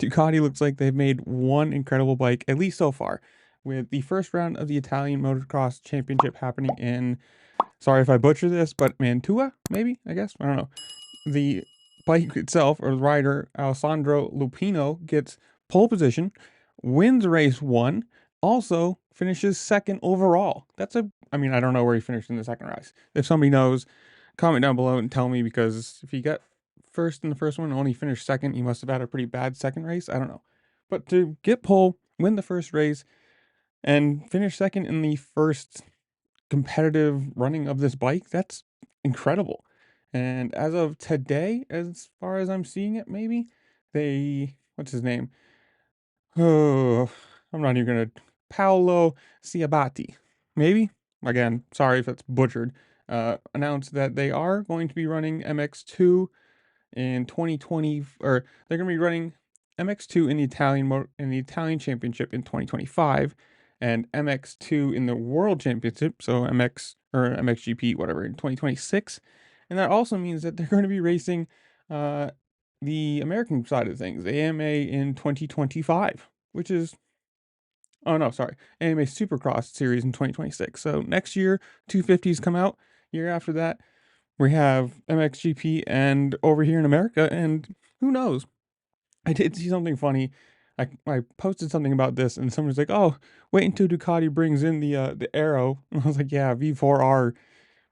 Ducati looks like they've made one incredible bike, at least so far, with the first round of the Italian Motocross Championship happening in, sorry if I butcher this, but Mantua, maybe, I guess? I don't know. The bike itself, or the rider, Alessandro Lupino, gets pole position, wins race one, also finishes second overall. I mean, I don't know where he finished in the second race. If somebody knows, comment down below and tell me, because if he got first in the first one and only finished second, he must have had a pretty bad second race. I don't know. But to get pole, win the first race, and finish second in the first competitive running of this bike, that's incredible. And as of today, as far as I'm seeing it, maybe what's his name? Oh, I'm not even gonna, Paolo Ciabatti, maybe? Again, sorry if it's butchered. Announced that they are going to be running MX2 in 2020, or they're going to be running MX2 in the Italian Championship in 2025, and MX2 in the World Championship, so MX or MXGP, whatever, in 2026. And that also means that they're going to be racing uh, the American side of things, AMA in 2025, which is, oh no, sorry, AMA Supercross Series in 2026. So next year, 250s come out. Year after that, we have MXGP, and over here in America, and who knows? I did see something funny. I posted something about this, and someone was like, "Oh, wait until Ducati brings in the Arrow." And I was like, "Yeah, V4R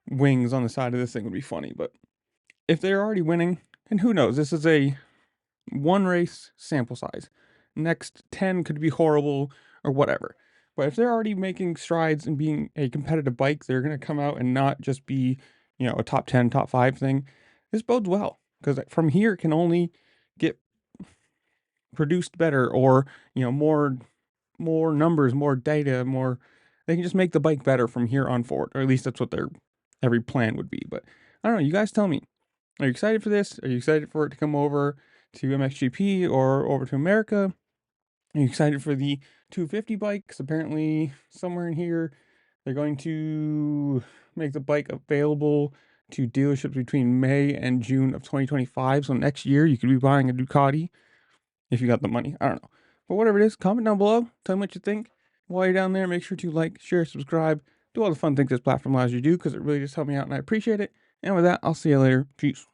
wings on the side of this thing would be funny." But if they're already winning, and who knows? This is a one race sample size. Next 10 could be horrible or whatever. But if they're already making strides and being a competitive bike, they're going to come out and not just be, a top 10, top 5 thing. This bodes well, because from here it can only get produced better, or, more numbers, more data, more, they can just make the bike better from here on forward, or at least that's what their every plan would be. But I don't know, you guys tell me. Are you excited for this? Are you excited for it to come over to MXGP or over to America? Are you excited for the 250 bike? Because apparently somewhere in here, they're going to make the bike available to dealerships between May and June of 2025. So next year, you could be buying a Ducati if you got the money. I don't know. But whatever it is, comment down below. Tell me what you think. While you're down there, make sure to like, share, subscribe, do all the fun things this platform allows you to do, because it really just helps me out and I appreciate it. And with that, I'll see you later. Peace.